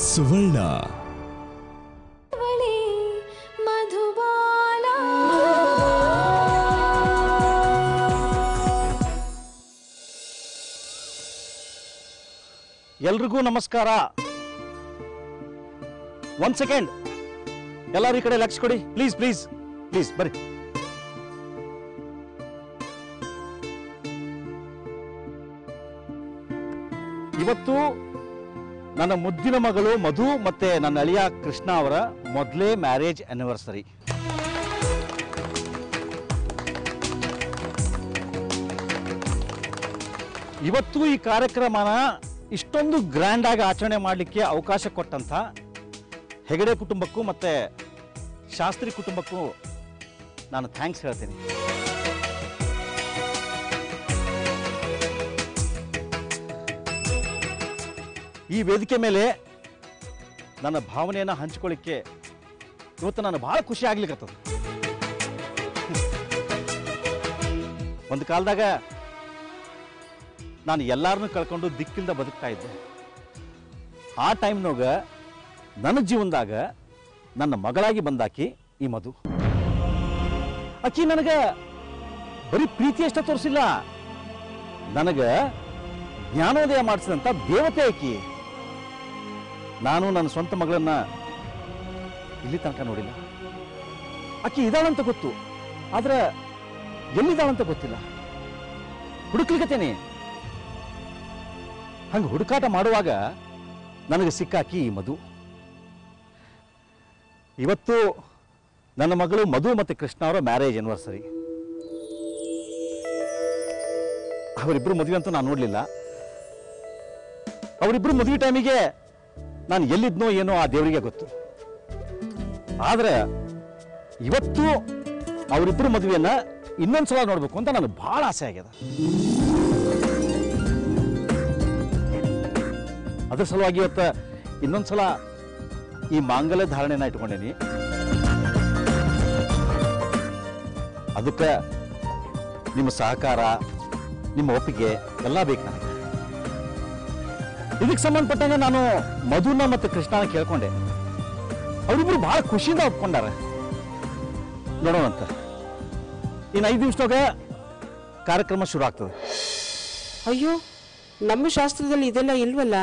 ಸುವರ್ಣ. ಎಲ್ರಿಗೂ ನಮಸ್ಕಾರ. ಒಂದ್ ಸೆಕೆಂಡ್, ಎಲ್ಲರೂ ಈ ಕಡೆ ಲಕ್ಷ ಕೊಡಿ ಪ್ಲೀಸ್ ಪ್ಲೀಸ್ ಪ್ಲೀಸ್. ಬರ್ರಿ. ಇವತ್ತು ನನ್ನ ಮುದ್ದಿನ ಮಗಳು ಮಧು ಮತ್ತೆ ನನ್ನ ಅಳಿಯ ಕೃಷ್ಣ ಅವರ ಮೊದಲೇ ಮ್ಯಾರೇಜ್ ಆನಿವರ್ಸರಿ. ಇವತ್ತು ಈ ಕಾರ್ಯಕ್ರಮನ ಇಷ್ಟೊಂದು ಗ್ರ್ಯಾಂಡ್ ಆಗಿ ಆಚರಣೆ ಮಾಡಲಿಕ್ಕೆ ಅವಕಾಶ ಕೊಟ್ಟಂತ ಹೆಗಡೆ ಕುಟುಂಬಕ್ಕೂ ಮತ್ತೆ ಶಾಸ್ತ್ರಿ ಕುಟುಂಬಕ್ಕೂ ನಾನು ಥ್ಯಾಂಕ್ಸ್ ಹೇಳ್ತೀನಿ. ಈ ವೇದಿಕೆ ಮೇಲೆ ನನ್ನ ಭಾವನೆಯನ್ನು ಹಂಚಿಕೊಳ್ಳಿಕ್ಕೆ ಇವತ್ತು ನಾನು ಬಹಳ ಖುಷಿ ಆಗ್ಲಿಕ್ಕತ್ತದ. ಒಂದು ಕಾಲದಾಗ ನಾನು ಎಲ್ಲಾರನ್ನೂ ಕಳ್ಕೊಂಡು ದಿಕ್ಕಿಲ್ದ ಬದುಕ್ತಾ ಇದ್ದೆ. ಆ ಟೈಮ್ನಾಗ ನನ್ನ ಜೀವನದಾಗ ನನ್ನ ಮಗಳಾಗಿ ಬಂದಾಕಿ ಈ ಮಧು. ಆಕಿ ನನಗೆ ಬರೀ ಪ್ರೀತಿ ಅಷ್ಟ ತೋರಿಸಿಲ್ಲ, ನನಗೆ ಜ್ಞಾನೋದಯ ಮಾಡಿಸಿದಂಥ ದೇವತೆ ಆಕಿ. ನಾನು ನನ್ನ ಸ್ವಂತ ಮಗಳನ್ನ ಇಲ್ಲಿ ತನಕ ನೋಡಿಲ್ಲ. ಆಕಿ ಇದಾಳಂತ ಗೊತ್ತು, ಆದ್ರೆ ಎಲ್ಲಿದ್ದಾಳಂತ ಗೊತ್ತಿಲ್ಲ. ಹುಡುಕ್ಲಿಕತ್ತೇನೆ. ಹಂಗೆ ಹುಡುಕಾಟ ಮಾಡುವಾಗ ನನಗೆ ಸಿಕ್ಕಾಕಿ ಈ ಮಧು. ಇವತ್ತು ನನ್ನ ಮಗಳು ಮಧು ಮತ್ತೆ ಕೃಷ್ಣ ಅವರ ಮ್ಯಾರೇಜ್ ಆನಿವರ್ಸರಿ. ಅವರಿಬ್ಬರು ಮದುವೆ ಅಂತೂ ನಾನು ನೋಡಲಿಲ್ಲ. ಅವರಿಬ್ಬರು ಮದುವೆ ಟೈಮಿಗೆ ನಾನು ಎಲ್ಲಿದ್ನೋ ಏನೋ ಆ ದೇವರಿಗೆ ಗೊತ್ತು. ಆದ್ರೆ ಇವತ್ತು ಅವರಿಬ್ಬರು ಮದುವೆಯನ್ನ ಇನ್ನೊಂದ್ಸಲ ನೋಡ್ಬೇಕು ಅಂತ ನನಗೆ ಬಹಳ ಆಸೆ ಆಗ್ಯದ. ಅದ್ರ ಸಲುವಾಗಿ ಇವತ್ತು ಇನ್ನೊಂದ್ಸಲ ಈ ಮಾಂಗಲ್ಯ ಧಾರಣೆನ ಇಟ್ಕೊಂಡೇನಿ. ಅದಕ್ಕೆ ನಿಮ್ಮ ಸಹಕಾರ, ನಿಮ್ಮ ಒಪ್ಪಿಗೆ ಎಲ್ಲ ಬೇಕು ನನಗೆ. ಇದಕ್ಕೆ ಸಂಬಂಧಪಟ್ಟಂಗೆ ನಾನು ಮಧುನ ಮತ್ತು ಕೃಷ್ಣನ ಕೇಳ್ಕೊಂಡೆ. ಅವರಿಬ್ರು ಬಹಳ ಖುಷಿಯಿಂದ ಒಪ್ಕೊಂಡಾರ. ನೋಡೋಣಂತ ಇನ್ನು 5 ನಿಮಿಷದಾಗ ಕಾರ್ಯಕ್ರಮ ಶುರು ಆಗ್ತದೆ. ಅಯ್ಯೋ, ನಮ್ಮ ಶಾಸ್ತ್ರದಲ್ಲಿ ಇದೆಲ್ಲ ಇಲ್ವಲ್ಲ,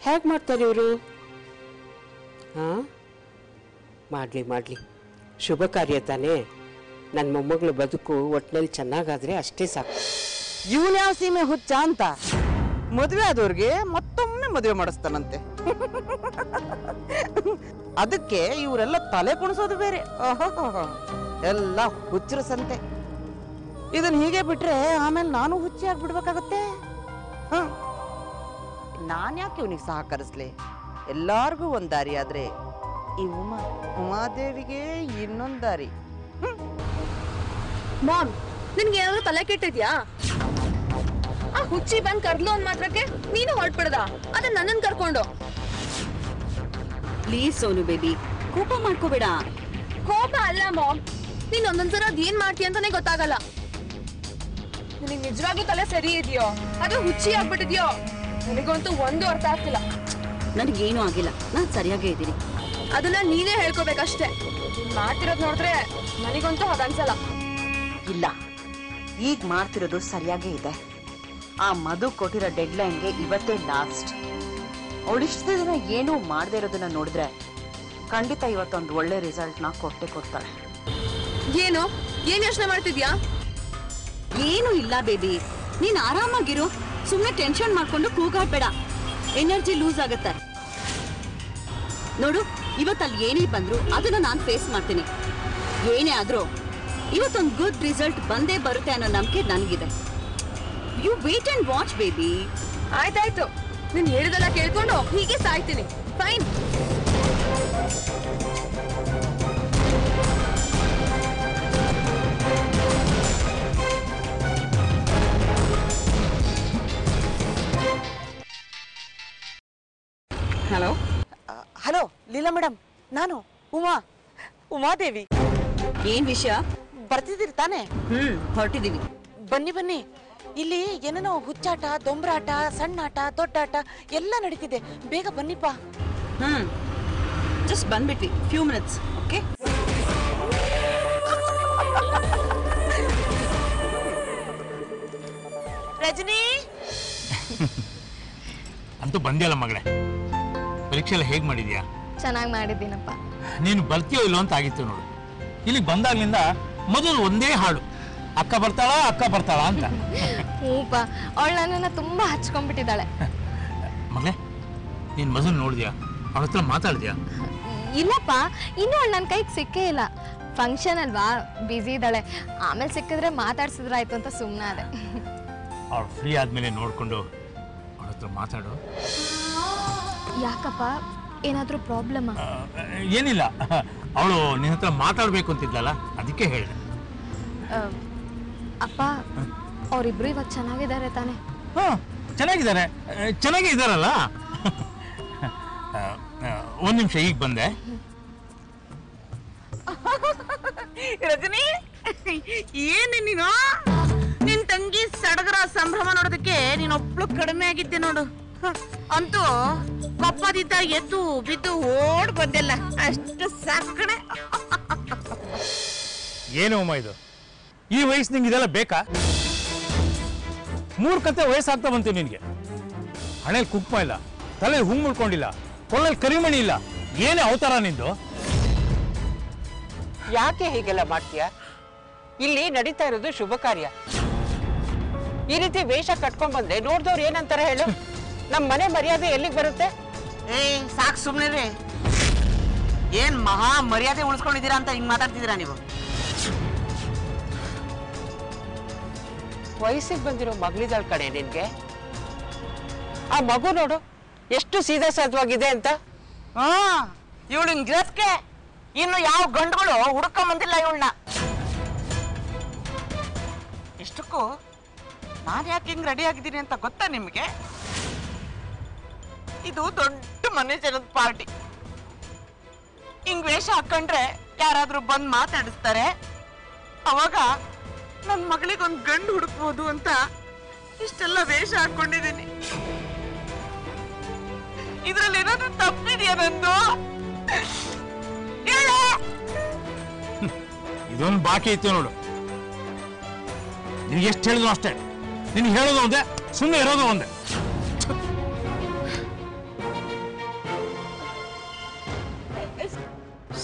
ಹೇಗೆ ಮಾಡ್ತಾರೆ ಇವರು? ಹಾಂ, ಮಾಡಲಿ ಶುಭ ಕಾರ್ಯ ತಾನೇ. ನನ್ನ ಮೊಮ್ಮಗಳ ಬದುಕು ಒಟ್ಟಿನಲ್ಲಿ ಚೆನ್ನಾಗಾದ್ರೆ ಅಷ್ಟೇ ಸಾಕು. ಇವನು ಯಾವ ಸೀಮೆ ಹುಚ್ಚ ಅಂತ ಮದುವೆ ಆದವ್ರಿಗೆ ಮತ್ತೊಮ್ಮೆ ಮದುವೆ ಮಾಡಿಸ್ತಾನಂತೆ. ಅದಕ್ಕೆ ಇವರೆಲ್ಲ ತಲೆ ಕುಣಿಸೋದು ಬೇರೆ. ಎಲ್ಲ ಹುಚ್ಚರ ಸಂತೆ. ಇದನ್ನ ಹೀಗೆ ಬಿಟ್ರೆ ಆಮೇಲೆ ನಾನು ಹುಚ್ಚಿ ಆಗ್ಬಿಡ್ಬೇಕಾಗತ್ತೆ. ನಾನು ಯಾಕೆ ಇವನಿಗೆ ಸಹಕರಿಸ್ಲಿ? ಎಲ್ಲಾರ್ಗೂ ಒಂದ್ ದಾರಿ ಆದ್ರೆ ಈ ಉಮಾದೇವಿಗೆ ಇನ್ನೊಂದ್ ದಾರಿ. ಮಾಮ್, ನಿನ್ಗೆ ಏನಾದ್ರು ತಲೆ ಕೆಟ್ಟಿದ್ಯಾ? ಆ ಹುಚ್ಚಿ ಬಂದ್ ಕರ್ಲು ಒಂದ್ ಮಾತ್ರಕ್ಕೆ ನೀನು ಹೊರಟ್ಬಿಡ್ದ, ಅದ ನನ್ನನ್ ಕರ್ಕೊಂಡು. ಪ್ಲೀಸ್ ಸೋನು ಬೇಬಿ, ಕೋಪ ಮಾಡ್ಕೋಬೇಡ. ಕೋಪ ಅಲ್ಲ ಮಾಮ್, ನೀನ್ ಒಂದೊಂದ್ಸಲ ಅದೇನ್ ಮಾಡ್ತೀಯ ಅಂತಾನೆ ಗೊತ್ತಾಗಲ್ಲ. ನಿನಗ್ ನಿಜವಾಗ್ಲೂ ತಲೆ ಸರಿ ಇದೆಯೋ ಅದು ಹುಚ್ಚಿ ಆಗ್ಬಿಟ್ಟಿದ್ಯೋ ನನಗಂತೂ ಒಂದು ಅರ್ಥ ಆಗ್ತಿಲ್ಲ. ನನಗೇನು ಆಗಿಲ್ಲ, ನಾನ್ ಸರಿಯಾಗೇ ಇದ್ದೀನಿ. ಅದನ್ನ ನೀನೇ ಹೇಳ್ಕೋಬೇಕಷ್ಟೇ. ಮಾಡ್ತಿರೋದ್ ನೋಡಿದ್ರೆ ನನಗಂತೂ ಅದನ್ಸಲ್ಲ. ಇಲ್ಲ, ಈಗ ಮಾಡ್ತಿರೋದು ಸರಿಯಾಗೇ ಇದೆ. ಆ ಮಧು ಕೊಟ್ಟಿರೋ ಡೆಡ್ಲೈನ್ಗೆ ಇವತ್ತೇ ಲಾಸ್ಟ್. ಅವಳಿಷ್ಟು ದಿನ ಏನೂ ಮಾಡದೇ ಇರೋದನ್ನ ನೋಡಿದ್ರೆ ಖಂಡಿತ ಇವತ್ತೊಂದು ಒಳ್ಳೆ ರಿಸಲ್ಟ್ನ ಕೊಡ್ತಾಳೆ. ಏನು ಯೋಚನೆ ಮಾಡ್ತಿದ್ಯಾ? ಏನು ಇಲ್ಲ ಬೇಬಿ, ನೀನ್ ಆರಾಮಾಗಿರು. ಸುಮ್ಮನೆ ಟೆನ್ಷನ್ ಮಾಡ್ಕೊಂಡು ಕೂಗಾಡ್ಬೇಡ, ಎನರ್ಜಿ ಲೂಸ್ ಆಗತ್ತೆ. ನೋಡು, ಇವತ್ತಲ್ಲಿ ಏನೇ ಬಂದ್ರು ಅದನ್ನ ನಾನು ಫೇಸ್ ಮಾಡ್ತೀನಿ. ಏನೇ ಆದ್ರೂ ಇವತ್ತೊಂದು ಗುಡ್ ರಿಸಲ್ಟ್ ಬಂದೇ ಬರುತ್ತೆ ಅನ್ನೋ ನಂಬಿಕೆ ನನಗಿದೆ. You wait and watch baby. ಆಯ್ತಾಯ್ತು, ನೀನ್ ಹೇಳಿದೆಲ್ಲ ಕೇಳ್ಕೊಂಡು ಹೀಗೆ ಸಾಯ್ತೀನಿ. Fine. Hello hello Leela madam, ನಾನು ಉಮಾದೇವಿ. ಏನ್ ವಿಷಯ? ಬರ್ತಿದ್ದೀರಿ ತಾನೆ? ಹೊರಟಿದೀವಿ. ಬನ್ನಿ ಬನ್ನಿ, ಇಲ್ಲಿ ಏನೇನೋ ಹುಚ್ಚಾಟ, ದೊಂಬರಾಟ, ಸಣ್ಣ ಆಟ, ದೊಡ್ಡ ಆಟ ಎಲ್ಲ ನಡೀತಿದೆ. ಬೇಗ ಬನ್ನಿಪ್ಪ. ಜಸ್ಟ್ ಬಂದ್ಬಿಟ್ವಿ, ಫ್ಯೂ ಮಿನಿಟ್ಸ್. ಓಕೆ, ರಜನಿ ಅಂತೂ ಬಂದಿಯಲ್ಲ ಮಗಳೇ. ಪರೀಕ್ಷೆ ಎಲ್ಲ ಹೇಗೆ ಮಾಡಿದ್ಯಾ? ಚೆನ್ನಾಗಿ ಮಾಡಿದ್ದೀನಪ್ಪ. ನೀನು ಬರ್ತೀಯೋ ಇಲ್ಲೋ ಅಂತ ಆಗಿತ್ತು ನೋಡು. ಇಲ್ಲಿಗೆ ಬಂದಾಗ್ಲಿಂದ ಮೊದಲು ಒಂದೇ ಹಾಡು, ಅಕ್ಕ ಬರ್ತಾಳ ಅಂತ. ಹೂಪ, ಅವಳು ನನ್ನನ್ನು ತುಂಬಾ ಹಚ್ಕೊಂಡ್ಬಿಟ್ಟಿದ್ದಾಳೆ. ಮಗಳೇ, ನೀನು ಮೊದಲು ನೋಡಿದ್ಯಾ? ಅವಳ ಹತ್ರ ಮಾತಾಡಿದ್ಯಾ? ಇಲ್ಲಪ್ಪ, ಇನ್ನೂ ಅವಳು ನನ್ನ ಕೈಗೆ ಸಿಕ್ಕೇ ಇಲ್ಲ. ಫಂಕ್ಷನ್ ಅಲ್ವಾ, ಬ್ಯುಸಿ ಇದ್ದಾಳೆ. ಆಮೇಲೆ ಸಿಕ್ಕಿದ್ರೆ ಮಾತಾಡ್ಸಿದ್ರಾಯ್ತು ಅಂತ ಸುಮ್ಮನೆ ಅದೇ. ಅವಳು ಫ್ರೀ ಆದ್ಮೇಲೆ ನೋಡ್ಕೊಂಡು ಅವಳ ಹತ್ರ ಮಾತಾಡು. ಯಾಕಪ್ಪ, ಏನಾದರೂ ಪ್ರಾಬ್ಲಮ್? ಏನಿಲ್ಲ, ಅವಳು ನಿನ್ನ ಹತ್ರ ಮಾತಾಡ್ಬೇಕು ಅಂತಿದ್ಲಲ್ಲ, ಅದಕ್ಕೆ ಹೇಳಿದೆ. ಅಪ್ಪ, ಅವರಿಬ್ರು ಇವಾಗ ಚೆನ್ನಾಗಿದ್ದಾರೆ ತಾನೆ? ಚೆನ್ನಾಗೇ ಇದ್ದಾರಲ್ಲ. ಒಂದ್ ನಿಮಿಷ, ಈಗ ಬಂದೆ. ರಜನಿ, ಏನು ನೀನು? ನಿನ್ ತಂಗಿ ಸಡಗರ ಸಂಭ್ರಮ ನೋಡೋದಕ್ಕೆ ನೀನೊಬ್ಳು ಕಡಿಮೆ ಆಗಿದ್ದೆ ನೋಡು. ಅಂತೂ ಕೊಪ್ಪದಿದ್ದ ಎದ್ದು ಬಿದ್ದು ಓಡ್ ಬಂದೆಲ್ಲ, ಅಷ್ಟು ಸಾಕಣೆ. ಏನು ಅಮ್ಮ ಇದು? ಈ ವಯಸ್ಸು ನಿಂಗೆ ಇದೆಲ್ಲ ಬೇಕಾ? 3 ಕತೆ ವಯಸ್ಸಾಗ್ತಾ ಬಂತು ನಿನ್ಗೆ. ಹಣೆಯಲ್ಲಿ ಕುಕ್ಮ ಇಲ್ಲ, ತಲೆ ಹುಂಗ್ ಮುಳ್ಕೊಂಡಿಲ್ಲ, ಕೊಳ್ಳಲ್ಲಿ ಕರಿಮಣಿ ಇಲ್ಲ. ಏನೇ ಅವತಾರ ನಿಂದು? ಯಾಕೆ ಹೀಗೆಲ್ಲ ಮಾಡ್ತೀಯ? ಇಲ್ಲಿ ನಡೀತಾ ಇರೋದು ಶುಭ ಕಾರ್ಯ. ಈ ರೀತಿ ವೇಷ ಕಟ್ಕೊಂಡ್ ಬಂದ್ರೆ ನೋಡ್ದವ್ರು ಏನಂತಾರೆ ಹೇಳು? ನಮ್ಮ ಮನೆ ಮರ್ಯಾದೆ ಎಲ್ಲಿಗೆ ಬರುತ್ತೆ? ಸಾಕು ಸುಮ್ನೆ ರೀ. ಏನ್ ಮಹಾ ಮರ್ಯಾದೆ ಉಳಿಸ್ಕೊಂಡಿದ್ದೀರಾ ಅಂತ ಹಿಂಗ್ ಮಾತಾಡ್ತಿದ್ದೀರಾ ನೀವು? ವಯಸ್ಸಿಗೆ ಬಂದಿರೋ ಮಗಳಿದಾಳ ಕಡೆ ನಿನ್ಗೆ. ಆ ಮಗು ನೋಡು ಎಷ್ಟು ಸೀದಾ ಸಾಧವಾಗಿದೆ ಅಂತ. ಇವಳು ಹಿಂಗಿರಕ್ಕೆ ಇನ್ನು ಯಾವ ಗಂಡುಗಳು ಹುಡ್ಕೊಂಡ್ ಬಂದಿಲ್ಲ ಇವಳನ್ನ. ಇಷ್ಟಕ್ಕೂ ನಾನು ಯಾಕೆ ಹಿಂಗ್ ರೆಡಿ ಆಗಿದ್ದೀನಿ ಅಂತ ಗೊತ್ತಾ ನಿಮ್ಗೆ? ಇದು ದೊಡ್ಡ ಮನೆ ಜನದ ಪಾರ್ಟಿ. ಹಿಂಗ್ ವೇಷ ಹಾಕೊಂಡ್ರೆ ಯಾರಾದ್ರೂ ಬಂದ್ ಮಾತಾಡಿಸ್ತಾರೆ. ಅವಾಗ ನನ್ನ ಮಗಳಿಗೊಂದು ಗಂಡು ಹುಡುಕ್ಬೋದು ಅಂತ ಇಷ್ಟೆಲ್ಲ ವೇಷ ಹಾಕೊಂಡಿದ್ದೀನಿ. ಇದ್ರಲ್ಲಿ ಏನಾದ್ರೂ ತಪ್ಪಿದೆಯಾ ನಂದು? ಇದೊಂದು ಬಾಕಿ ಇತ್ತು ನೋಡು. ನಿನ್ಗೆ ಎಷ್ಟು ಹೇಳಿದ್ರು ಅಷ್ಟೇ. ನಿನ್ಗೆ ಹೇಳೋದು ಒಂದೇ, ಸುಮ್ಮನೆ ಇರೋದು ಒಂದೇ.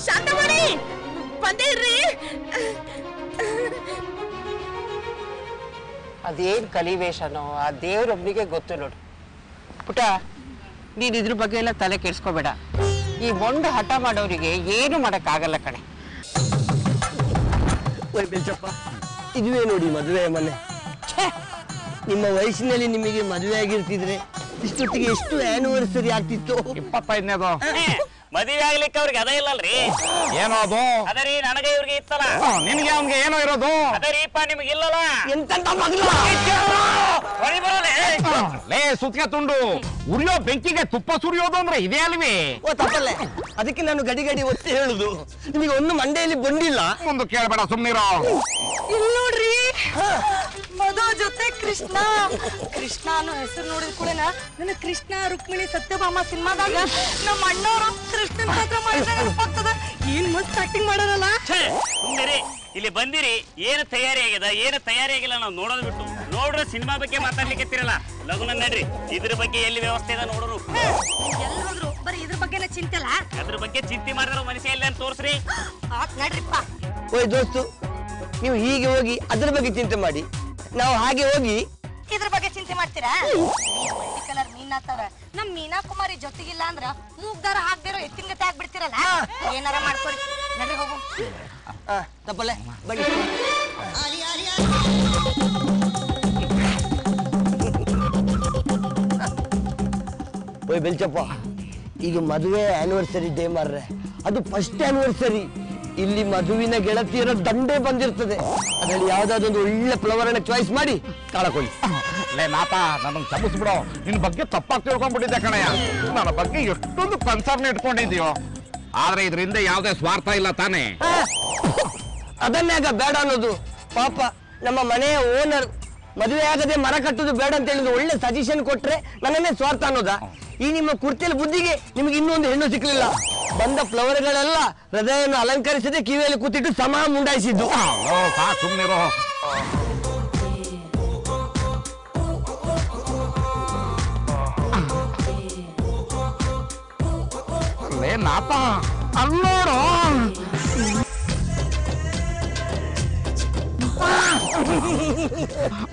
ಶಾಂತ ಮಾಡಿ ಬಂದೇ ಇರ್ರಿ. ಅದೇನ್ ಕಲಿವೇಶನೋ ಆ ದೇವ್ರೊಬ್ನಿಗೆ ಗೊತ್ತು ನೋಡು. ಪುಟ, ನೀನ್ ಇದ್ರ ಬಗ್ಗೆ ಎಲ್ಲ ತಲೆ ಕೆಡ್ಸ್ಕೋಬೇಡ. ಈ ಮೊಂಡು ಹಠ ಮಾಡೋರಿಗೆ ಏನು ಮಾಡಕ್ಕಾಗಲ್ಲ ಕಣೆ. ಬೆಲ್ಚಪ್ಪ, ಇದುವೇ ನೋಡಿ ಮದುವೆ ಮನೆ. ನಿಮ್ಮ ವಯಸ್ಸಿನಲ್ಲಿ ನಿಮಗೆ ಮದುವೆ ಆಗಿರ್ತಿದ್ರೆ ಇಷ್ಟೊತ್ತಿಗೆ ಎಷ್ಟು ಆನಿವರ್ಸರಿ ಆಗ್ತಿತ್ತು? 25ನೇದು. ಮದುವೆ ಆಗ್ಲಿಕ್ಕೆ ಅವ್ರಿಗೆ ಅದೇ ಇಲ್ಲಲ್ರಿ? ಏನೋ ಅದು? ಅದೇ ರೀ, ನನಗೆ ಇವ್ರಿಗೆ ಇತ್ತಲ್ಲ. ನಿನ್ಗೆ ಅವ್ನಿಗೆ ಏನೋ ಇರೋದು? ಅದೇ ರೀಪ, ನಿಮ್ಗೆ ಇಲ್ಲಲ್ಲ. ಎಂತ ಮಗಳು? ಲೇ ಸುತ್ಕ ತುಂಡು, ಉರಿಯೋ ಬೆಂಕಿಗೆ ತುಪ್ಪ ಸುರಿಯೋದು ಅಂದ್ರೆ ಇದೇ ಅಲ್ವೇ? ಓ ತಪ್ಪಲ್ಲೇ, ಅದಕ್ಕೆ ನಾನು ಗಡಿ ಗಡಿ ಒತ್ತಿ ಹೇಳುದು. ನಿಮಗೆ ಒಂದು ಮಂಡೆಯಲ್ಲಿ ಬಂದಿಲ್ಲ. ಮುಂದೆ ಕೇಳಬೇಡ, ಸುಮ್ನಿರೋ. ಇಲ್ಲಿ ನೋಡ್ರಿ, ಮಧು ಜೊತೆ ಕೃಷ್ಣ. ಕೃಷ್ಣ ಅನ್ನೋ ಹೆಸರು ನೋಡಿದ ಕೂಡ ನನ್ನ ಕೃಷ್ಣ ರುಕ್ಮಿಣಿ ಸತ್ಯಭಾಮ ಸಿನಿಮಾದಾಗ ನಮ್ಮ ಅಣ್ಣವರು ಕೃಷ್ಣನ್ ಪಾತ್ರ ಮಾಡಿದಾಗ ಏನ್ ಮಸ್ತ್ ಆಕ್ಟಿಂಗ್ ಮಾಡೋರಲ್ಲ. ಸುಮ್ಮನೆ ಇಲ್ಲಿ ಬಂದಿರಿ, ಏನು ತಯಾರಿ ಆಗ್ಯದ ಏನು ತಯಾರಿ ಆಗಿಲ್ಲ ನಾವು ನೋಡೋದು ಬಿಟ್ಟು. ನೋಡ್ರೆ ಸಿನಿಮಾ ಬಗ್ಗೆ ಮಾತಾಡ್ಲಿಕ್ಕೆತ್ತಿರಲ್ಲ. ಲಗುನ ನಡ್ರಿ, ಇದ್ರ ಬಗ್ಗೆ ಎಲ್ಲಿ ವ್ಯವಸ್ಥೆ ಇದೆ ನೋಡ್ರು. ಎಲ್ಲೋದ್ರು ಬರೀ ಇದ್ರ ಬಗ್ಗೆನ ಚಿಂತೆ ಅಲ್ಲ. ಅದ್ರ ಬಗ್ಗೆ ಚಿಂತೆ ಮಾಡಿದ್ರು ಮನುಷ್ಯ ಇಲ್ಲ ಅಂತ ತೋರ್ಸ್ರಿ. ನಡ್ರಿಪ್ಪ. ಓಯ್ ದೋಸ್ತು, ನೀವು ಹೀಗೆ ಹೋಗಿ ಅದ್ರ ಬಗ್ಗೆ ಚಿಂತೆ ಮಾಡಿ, ನಾವು ಹಾಗೆ ಹೋಗಿ ಇದ್ರ ಬಗ್ಗೆ ಚಿಂತೆ ಮಾಡ್ತೀರಾ? ಮಲ್ಟಿ ಕಲರ್ ಮೀನಾತವ ನಮ್ ಮೀನಾ ಕುಮಾರಿ ಜೊತೆಗಿಲ್ಲ ಅಂದ್ರ ಮೂಗ್ದಾರ ಹಾಕ್ದಿರೋ ಎತ್ತಿನ ಗತೆ ಆಗ್ಬಿಡ್ತಿರಲ್ಲ. ಏನಾರ ಮಾಡ್ಕೊರಿ, ನಡ್ರಿ ಹೋಗು. ತಪ್ಪಲ್ಲೇ ಬನ್ನಿ. ಓಯ್ ಬೆಲ್ಚಪ್ಪ, ಇದು ಮದುವೆ ಆನಿವರ್ಸರಿ ಡೇ ಮಾರ್ರೆ. ಅದು ಫಸ್ಟ್ ಆನಿವರ್ಸರಿ. ಇಲ್ಲಿ ಮದುವಿನ ಗೆಳತಿಯರ ದಂಡೆ ಬಂದಿರ್ತದೆ. ಅದರಲ್ಲಿ ಯಾವ್ದಾದೊಂದು ಒಳ್ಳೆ ಫ್ಲವರ್ ಚಾಯ್ಸ್ ಮಾಡಿ ಕಾಳಕೊಳ್ಳಿ. ಲೇ ನಾಪ, ನನಗೆ ಕ್ಷಮಿಸ್ಬಿಡೋ, ನಿನ್ ಬಗ್ಗೆ ತಪ್ಪಾಗಿ ತಿಳ್ಕೊಂಡ್ಬಿಟ್ಟಿದ್ದೆ ಕಣಯ್ಯ. ನನ್ನ ಬಗ್ಗೆ ಎಷ್ಟೊಂದು ಕನ್ಸರ್ನ್ ಇಟ್ಕೊಂಡಿದ್ಯೋ, ಆದ್ರೆ ಇದರಿಂದ ಯಾವುದೇ ಸ್ವಾರ್ಥ ಇಲ್ಲ ತಾನೇ? ಅದನ್ನೇ ಬೇಡ ಅನ್ನೋದು. ಪಾಪ ನಮ್ಮ ಮನೆಯ ಓನರ್ ಮದುವೆ ಆಗದೆ ಮರ ಕಟ್ಟುದು ಬೇಡ ಅಂತ ಹೇಳಿದ್ರು ಒಳ್ಳೆ ಸಜೆಷನ್ ಕೊಟ್ರೆ ನನ್ನನ್ನೇ ಸ್ವಾರ್ಥ ಅನ್ನೋದಾ? ಈ ನಿಮ್ಮ ಕುರ್ತಿಯಲ್ಲಿ ಬುದ್ಧಿಗೆ ನಿಮಗೆ ಇನ್ನೊಂದು ಹೆಣ್ಣು ಸಿಕ್ಕಲಿಲ್ಲ. ಬಂದ ಫ್ಲವರ್ಗಳೆಲ್ಲ ಹೃದಯವನ್ನು ಅಲಂಕರಿಸದೆ ಕಿವಿಯಲ್ಲಿ ಕೂತಿಟ್ಟು ಸಮ ಮುಂಡಾಯಿಸಿದ್ದು. ಸುಮ್ಮನಿರೋ. ಅಲ್ಲೇ ನಾಥ ಅಲ್ಲೋಡು.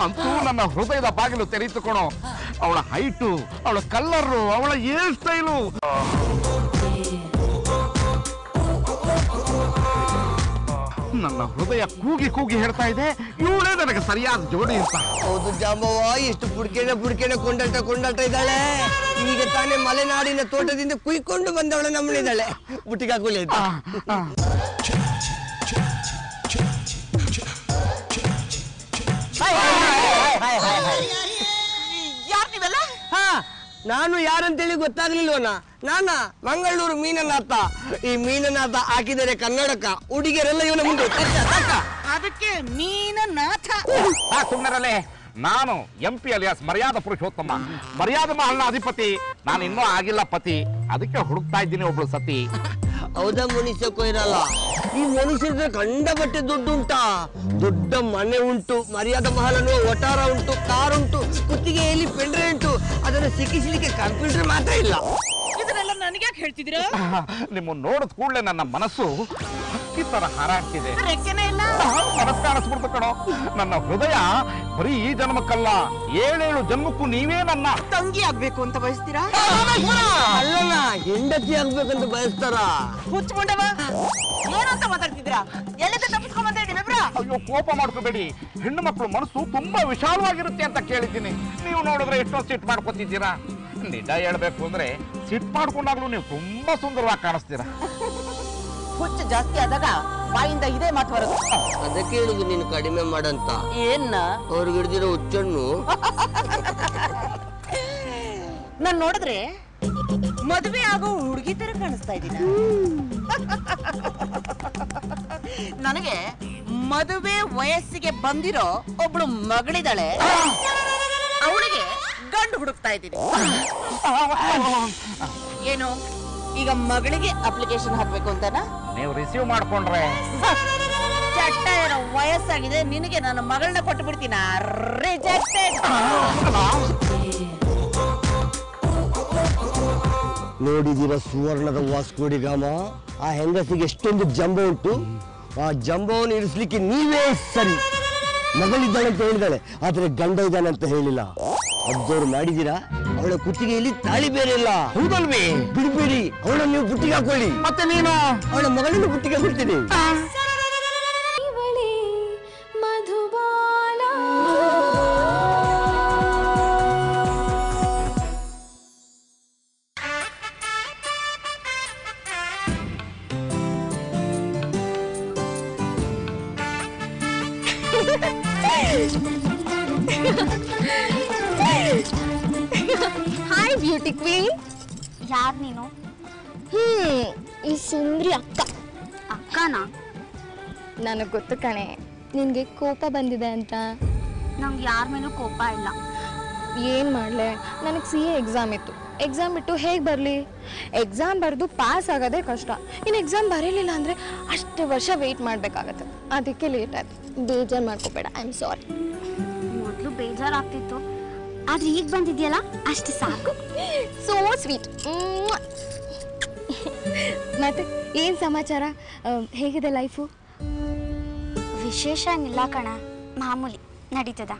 ಅಂತೂ ನನ್ನ ಹೃದಯದ ಬಾಗಿಲು ತೆರೀತುಕೊಣೋ. ಅವಳ ಹೈಟು, ಅವಳ ಕಲ್ಲರು, ಅವಳ ಹೇರ್ ಸ್ಟೈಲು, ನನ್ನ ಹೃದಯ ಕೂಗಿ ಕೂಗಿ ಹೇಳ್ತಾ ಇದೆ, ಇವಳೇ ನನಗೆ ಸರಿಯಾದ ಜೋಡಿ ಅಂತ. ಹೌದು ಜಾಂಬವ್ವ, ಎಷ್ಟು ಪುಡ್ಕೆನೆ ಕೊಂಡಾಟ ಇದ್ದಾಳೆ. ಈಗ ತಾನೇ ಮಲೆನಾಡಿನ ತೋಟದಿಂದ ಕುಯ್ಕೊಂಡು ಬಂದವಳ ನಮ್ಮನಿದ್ದಾಳೆ. ಬುಟ್ಟಿಗಾಕುಲಿ ಅಂತ. ಯಾರು ನೀವೆಲ್ಲ? ನಾನು ಯಾರಂತೇಳಿ ಗೊತ್ತಾಗ್ಲಿಲ್ವನ? ನಾನಾ ಮಂಗಳೂರು ಮೀನನಾಥ. ಈ ಮೀನನಾಥ ಹಾಕಿದರೆ ಕನ್ನಡಕ, ಹುಡುಗಿಯರೆಲ್ಲ ಇವನ ಮುಂದೆ ಅದಕ್ಕೆ ಮೀನನಾಥ. ಸುಮ್ಮನೆ ನಾನು MP ಅಲಿಯಾಸ್ ಮರ್ಯಾದ ಪುರುಷೋತ್ತಮ, ಮರ್ಯಾದ ಮಹಲ್ನ ಅಧಿಪತಿ. ನಾನು ಇನ್ನೂ ಆಗಿಲ್ಲ ಪತಿ, ಅದಕ್ಕೆ ಹುಡುಕ್ತಾ ಇದ್ದೀನಿ ಒಬ್ಳು ಸತಿ. ಹೌದಾ ಮನುಷ್ಯ ಕೊಯ್ರಲ್ಲ? ಈ ಮನುಷ್ಯರ ಕಂಡಬಟ್ಟೆ ದುಡ್ಡು ಉಂಟಾ? ದೊಡ್ಡ ಮನೆ ಉಂಟು, ಮರ್ಯಾದ ಮಹಲ್ ಅನ್ನುವ ವಟಾರ ಉಂಟು, ಕಾರ್ ಉಂಟು, ಕುತ್ತಿಗೆಯಲ್ಲಿ ಪೆಂಡ್ರೆ ಉಂಟು. ಅದನ್ನು ಸಿಕ್ಕಿಸಲಿಕ್ಕೆ ಕಂಪ್ಯೂಟರ್ ಮಾತ್ರ ಇಲ್ಲ. ಇದನ್ನೆಲ್ಲ ನನಗೆ ಯಾಕೆ ಹೇಳ್ತಿದ್ದೀರಾ? ನಿಮ್ಮ ನೋಡಿದ ಕೂಡಲೇ ನನ್ನ ಮನಸ್ಸು ಹಕ್ಕಿ ತರ ಹಾರಾಡ್ತಿದೆ. ರೆಕ್ಕೆನೇ ಇಲ್ಲ. ಮನಸ್ಸು ಕಾಣಿಸ್ಬಿಡ್ತು ಕಣೋ. ನನ್ನ ಹೃದಯ ಬರೀ ಈ ಜನ್ಮಕ್ಕಲ್ಲ, 7 ಜನ್ಮಕ್ಕೂ ನೀವೇ ನನ್ನ ತಂಗಿ ಆಗ್ಬೇಕು ಅಂತ ಬಯಸ್ತೀರಾ? ಅಲ್ಲಲ್ಲ, ಹೆಂಡತಿ ಆಗ್ಬೇಕಂತ ಬಯಸ್ತಾರ. ಹುಚ್ಕೊಂಡವ ಏನಂತ ಮಾತಾಡ್ತಿದ್ದೀರಾ? ಎಲ್ಲಿಂದ ತಪ್ಪಿಸ್ಕೊಂಡ್ ಮಾತಾಡಿ ಇಬ್ರ? ಅಯ್ಯೋ, ಕೋಪ ಮಾಡ್ಕೋಬೇಡಿ. ಹೆಣ್ಣು ಮಕ್ಕಳು ಮನಸ್ಸು ತುಂಬಾ ವಿಶಾಲವಾಗಿರುತ್ತೆ ಅಂತ ಕೇಳಿದ್ದೀನಿ. ನೀವು ನೋಡಿದ್ರೆ ಎಷ್ಟೋ ಸಿಟ್ ಮಾಡ್ಕೊತಿದ್ದೀರಾ. ನಿಜ ಹೇಳ್ಬೇಕು ಅಂದ್ರೆ ಸಿಟ್ ಮಾಡ್ಕೊಂಡಾಗ್ಲೂ ನೀವು ತುಂಬಾ ಸುಂದರವಾಗಿ ಕಾಣಿಸ್ತೀರಾ. ಹುಚ್ಚು ಜಾಸ್ತಿ ಆದಾಗ ಬಾಯಿಂದ ಇದೇ ಮಾತು ಬರೋದು. ಅದಕ್ಕೆ ಹೇಳುದು ನೀನು ಕಡಿಮೆ ಮಾಡಂತ. ಏನ್ನ ಅವ್ರಿಗೆ ಹಿಡಿದಿರೋ ಹುಚ್ಚನ್ನು ನಾನ್ ನೋಡಿದ್ರೆ ಮದುವೆ ಆಗೋ ಹುಡುಗಿ ತರ ಕಾಣಿಸ್ತಾ ಇದ್ದೀನ. ನನಗೆ ಮದುವೆ ವಯಸ್ಸಿಗೆ ಬಂದಿರೋ ಒಬ್ಳು ಮಗಳಿದ್ದಾಳೆ. ಅವಳಿಗೆ ಗಂಡು ಹುಡುಕ್ತಾ ಇದ್ದೀನಿ. ಏನು ಈಗ ಮಗಳಿಗೆ ಅಪ್ಲಿಕೇಶನ್ ಹಾಕ್ಬೇಕು ಅಂತನಾ? ನೀವು ರಿಸೀವ್ ಮಾಡ್ಕೊಂಡ್ರೆ ಚಟ್ಟ ಏನೋ ವಯಸ್ಸಾಗಿದೆ ನಿನಗೆ, ನನ್ನ ಮಗಳನ್ನ ಕೊಟ್ಟು ಬಿಡ್ತೀನ. ರಿಜೆಕ್ಟೆಡ್. ನೋಡಿದಿರ ಸುವರ್ಣದ ವಾಸ್ಕೋಡಿಗಾಮ? ಆ ಹೆಂಗಸಿಗೆ ಎಷ್ಟೊಂದು ಜಂಬ ಉಂಟು. ಆ ಜಂಬವನ್ನು ಇರಿಸ್ಲಿಕ್ಕೆ ನೀವೇ ಸರಿ. ಮಗಳಿದ್ದಾಳೆ ಅಂತ ಹೇಳಿದಾಳೆ, ಆದ್ರೆ ಗಂಡ ಇದ್ದಾನೆ ಅಂತ ಹೇಳಿಲ್ಲ. ಅಬ್ಸರ್ವ್ ಮಾಡಿದೀರಾ? ಅವಳ ಕುತ್ತಿಗೆಯಲ್ಲಿ ತಾಳಿ ಬೇರೆ ಇಲ್ಲ. ಹೌದಲ್ವೇ? ಬಿಡ್ಬೇಡಿ, ಅವಳನ್ನು ನೀವು ಬುಟ್ಟಿಗೆ ಹಾಕೊಳ್ಳಿ. ಮತ್ತೆ ನೀನು ಅವಳ ಮಗಳನ್ನು ಬುಟ್ಟಿಗೆ ಹಾಕೊಳ್ತೀನಿ. Hi beauty queen. ಯಾರು ನೀನು? ಈ ಸುಂದ್ರಿ ಅಕ್ಕ. ಅಕ್ಕನಾ? ನನಗೆ ಗೊತ್ತು ಕಣೆ, ನಿನಗೆ ಕೋಪ ಬಂದಿದೆ ಅಂತ. ನಂಗೆ ಯಾರ ಮೇಲೂ ಕೋಪ ಇಲ್ಲ. ಏನು ಮಾಡಲೆ, ನನಗೆ CA ಎಕ್ಸಾಮ್ ಇತ್ತು. ಎಕ್ಸಾಮ್ ಬಿಟ್ಟು ಹೇಗೆ ಬರಲಿ? ಎಕ್ಸಾಮ್ ಬರೆದು ಪಾಸ್ ಆಗೋದೇ ಕಷ್ಟ. ಇನ್ನು ಎಕ್ಸಾಮ್ ಬರೀಲಿಲ್ಲ ಅಂದರೆ ಅಷ್ಟು ವರ್ಷ ವೆಯ್ಟ್ ಮಾಡಬೇಕಾಗತ್ತೆ. ಅದಕ್ಕೆ ಲೇಟ್ ಆಯ್ತು. ಬೇಜಾರು ಮಾಡ್ಕೋಬೇಡ, ಐ ಆಮ್ ಸಾರಿ. ಮೊದಲು ಬೇಜಾರಾಗ್ತಿತ್ತು, ಆದ್ರೆ ಈಗ ಬಂದಿದ್ಯಲ್ಲ ಅಷ್ಟು ಸಾಕು. So sweet. ಮತ್ತೆ ಏನು ಸಮಾಚಾರ? ಹೇಗಿದೆ ಲೈಫು? ವಿಶೇಷ ಏನಿಲ್ಲ ಕಣ, ಮಾಮೂಲಿ ನಡೀತದ.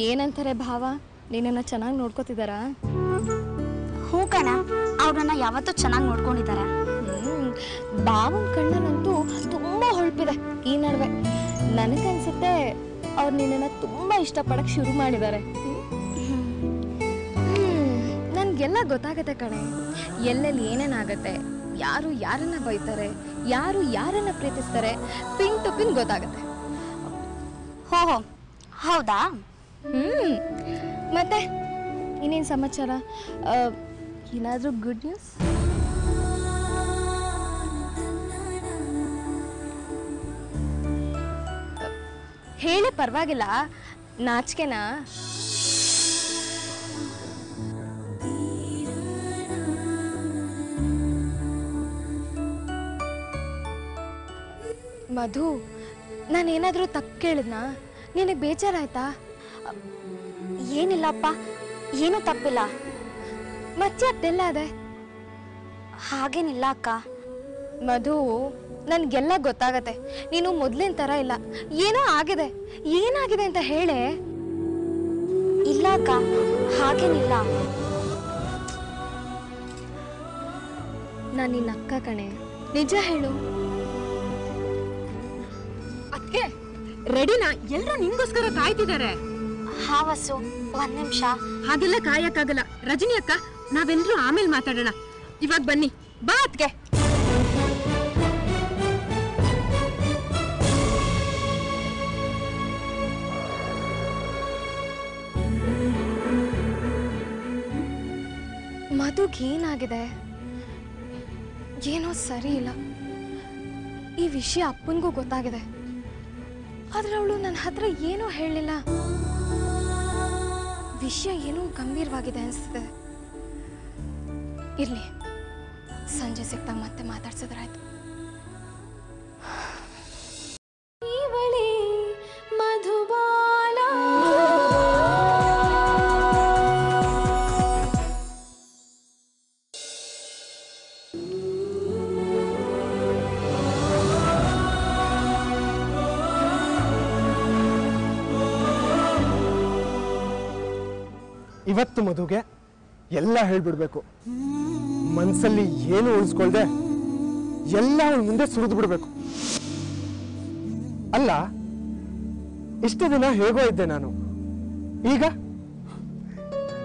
ಏನಂತಾರೆ ಭಾವ? ನೀನನ್ನ ಚೆನ್ನಾಗಿ ನೋಡ್ಕೋತಿದ್ದಾರಾ? ಹ್ಞೂ ಕಣ, ಅವ್ರನ್ನ ಯಾವತ್ತೂ ಚೆನ್ನಾಗಿ ನೋಡ್ಕೊಂಡಿದ್ದಾರೆ. ಭಾವನ ಕಣ್ಣಲ್ಲಂತೂ ತುಂಬ ಹೊಳಪಿದೆ ಈ ನಡುವೆ. ನನಗನ್ಸುತ್ತೆ ಅವ್ರು ನಿನ್ನನ್ನು ತುಂಬ ಇಷ್ಟಪಡಕ್ಕೆ ಶುರು ಮಾಡಿದ್ದಾರೆ. ನನಗೆಲ್ಲ ಗೊತ್ತಾಗತ್ತೆ ಕಣೆ, ಎಲ್ಲೆಲ್ಲಿ ಏನೇನಾಗತ್ತೆ, ಯಾರು ಯಾರನ್ನ ಬೈತಾರೆ, ಯಾರು ಯಾರನ್ನ ಪ್ರೀತಿಸ್ತಾರೆ, ಪಿನ್ ಟು ಪಿನ್ ಗೊತ್ತಾಗತ್ತೆ. ಹೋ ಹೌದಾ? ಮತ್ತೆ ಇನ್ನೇನು ಸಮಾಚಾರ? ಏನಾದರೂ ಗುಡ್ ನ್ಯೂಸ್? ಹೇಳಿ, ಪರವಾಗಿಲ್ಲ, ನಾಚಿಕೆನಾ? ಮಧು, ನಾನೇನಾದರೂ ತಪ್ಪು ಕೇಳಿದ್ನಾ? ನಿನಗೆ ಬೇಜಾರಾಯ್ತಾ? ಏನಿಲ್ಲಪ್ಪ, ಏನೂ ತಪ್ಪಿಲ್ಲ. ಮತ್ತೆ ಅದೆಲ್ಲ ಅದೇ ಹಾಗೇನಿಲ್ಲ ಅಕ್ಕ. ಮಧು, ನನ್ಗೆಲ್ಲ ಗೊತ್ತಾಗತ್ತೆ. ನೀನು ಮೊದ್ಲಿನ ಥರ ಇಲ್ಲ. ಏನೋ ಆಗಿದೆ. ಏನಾಗಿದೆ ಅಂತ ಹೇಳೆ. ಇಲ್ಲ ಅಕ್ಕ, ಹಾಗೇನಿಲ್ಲ. ನಾನು ನಿನ್ನ ಅಕ್ಕ ಕಣೆ, ನಿಜ ಹೇಳು. ಅದಕ್ಕೆ ರೆಡಿನಾ? ಎಲ್ಲರೂ ನಿಂಗೋಸ್ಕರ ಕಾಯ್ತಿದ್ದಾರೆ. ಹಾ ವಸು, ಒಂದ್ ನಿಮಿಷ. ಹಾಗೆಲ್ಲ ಕಾಯಕ್ಕಾಗಲ್ಲ. ರಜನಿ ಅಕ್ಕ, ನಾವೆಲ್ಲರೂ ಆಮೇಲೆ ಮಾತಾಡೋಣ. ಇವಾಗ ಬನ್ನಿ. ಬಾ ಅದ್ಕೆ. ಮಧುಗೆ ಏನಾಗಿದೆ? ಏನೋ ಸರಿ ಇಲ್ಲ. ಈ ವಿಷಯ ಅಪ್ಪನಿಗೂ ಗೊತ್ತಾಗಿದೆ. ಆದ್ರೆ ಅವಳು ನನ್ನ ಹತ್ರ ಏನೂ ಹೇಳಲಿಲ್ಲ. ವಿಷಯ ಏನೋ ಗಂಭೀರವಾಗಿದೆ ಅನಿಸ್ತಿದೆ. ಇರ್ಲಿ, ಸಂಜೆ ಸಿಕ್ತಾಗ ಮತ್ತೆ ಮಾತಾಡ್ಸಿದ್ರಾಯ್ತು. ಇವತ್ತು ಮಧುಗೆ ಎಲ್ಲ ಹೇಳ್ಬಿಡ್ಬೇಕು. ಮನ್ಸಲ್ಲಿ ಏನು ಉಳಿಸ್ಕೊಳ್ದೆ ಎಲ್ಲ ಅವಳ ಮುಂದೆ ಸುರಿದು ಬಿಡ್ಬೇಕು. ಅಲ್ಲ, ಇಷ್ಟು ದಿನ ಹೇಗೋ ಇದ್ದೆ ನಾನು, ಈಗ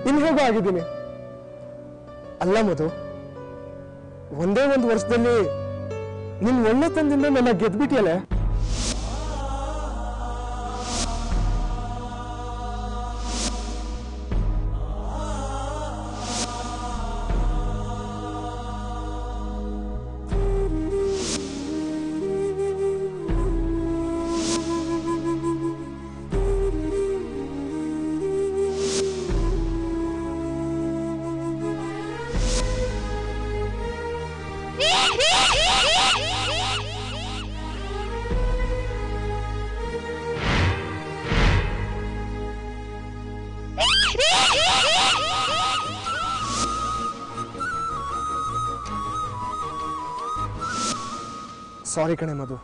ಇನ್ನು ಹೇಗೋ ಆಗಿದ್ದೀನಿ. ಅಲ್ಲ ಮಧು, ಒಂದೇ ಒಂದು ವರ್ಷದಲ್ಲಿ ನಿನ್ ಒಳ್ಳೆತನದಿಂದ ನನ್ನ ಗೆದ್ಬಿಟ್ಟಿಯಲ್ಲ. ಸಾರಿ ಕಣೆ ಮಧು,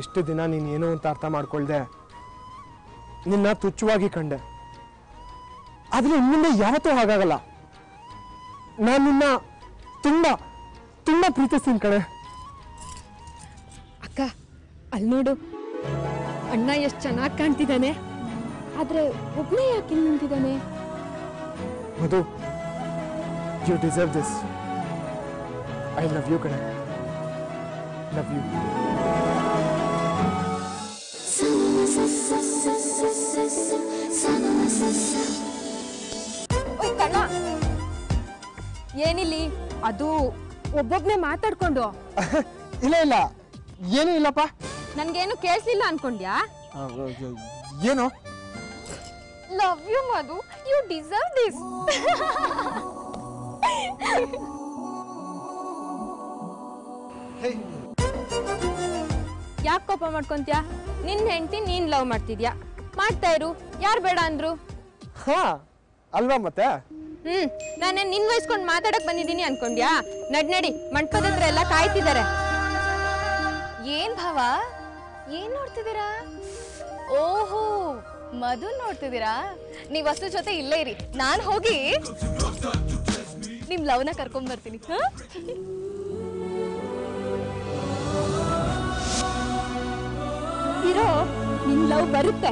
ಇಷ್ಟು ದಿನ ನೀನು ಏನೋ ಅಂತ ಅರ್ಥ ಮಾಡ್ಕೊಳ್ದೆ ನಿನ್ನ ತುಚ್ಛವಾಗಿ ಕಂಡೆ. ಆದ್ರೆ ಇನ್ಮುಂದೆ ಯಾವತ್ತೂ ಹಾಗಾಗಲ್ಲ. ನಾನು ನಿನ್ನ ತುಂಬಾ ತುಂಬಾ ಪ್ರೀತಿಸ್ತೀನಿ ಕಣೆ. ಅಕ್ಕ, ಅಲ್ಲಿ ನೋಡು, ಅಣ್ಣ ಎಷ್ಟು ಚೆನ್ನಾಗಿ ಕಾಣ್ತಿದ್ದಾನೆ. ಆದ್ರೆ ಒಬ್ಬನೇ ಯಾಕೆ ಇಲ್ಲಿ ನಿಂತಿದ್ದಾನೆ? Madhu, you deserve this. I love you ಕಣೆ. Love you. ಓಯ್ ಕಣ್ಣ, ಏನಿಲ್ಲಿ? ಅದು ಒಬ್ಬೊಬ್ನೇ ಮಾತಾಡ್ಕೊಂಡು. ಇಲ್ಲ ಇಲ್ಲ, ಏನೂ ಇಲ್ಲಪ್ಪ. ನನ್ಗೇನು ಕೇಳಿಸ್ಲಿಲ್ಲ ಅನ್ಕೊಂಡ್ಯಾ? ಏನು? Love you Madhu, you deserve this. ಯಾಕೆ ಕೋಪ ಮಾಡ್ಕೊಂತ್ಯಾ? ನಿನ್ನ ಹೆಂಡತಿ ನೀನ್ ಲವ್ ಮಾಡ್ತಿದ್ಯಾ, ಮಾಡ್ತಾ ಇರು. ಯಾರು ಬೇಡ ಅಂದ್ರು? ಹಾ ಅಲ್ವಾ ಮತ್ತೆ. ನಾನೇ ನಿನ್ ವಹಿಸ್ಕೊಂಡು ಮಾತಾಡಕ್ ಬಂದಿದ್ದೀನಿ ಅನ್ಕೊಂಡ್ಯಾ? ನಡಿ, ಮಂಟಪದ ಹತ್ರ ಎಲ್ಲ ಕಾಯ್ತಿದ್ದಾರೆ. ಏನ್ ಭಾವ, ಏನ್ ನೋಡ್ತಿದ್ದೀರಾ? ಓಹೋ, ಮಧು ನೋಡ್ತಿದ್ದೀರಾ? ನೀವ್ ವಸ್ತು ಜೊತೆ ಇಲ್ಲೇ ಇರಿ, ನಾನ್ ಹೋಗಿ ನಿಮ್ ಲವ್ನ ಕರ್ಕೊಂಡ್ ಬರ್ತೀನಿ. ಇರೋ, ನಿನ್ ಲವ್ ಬರುತ್ತೆ.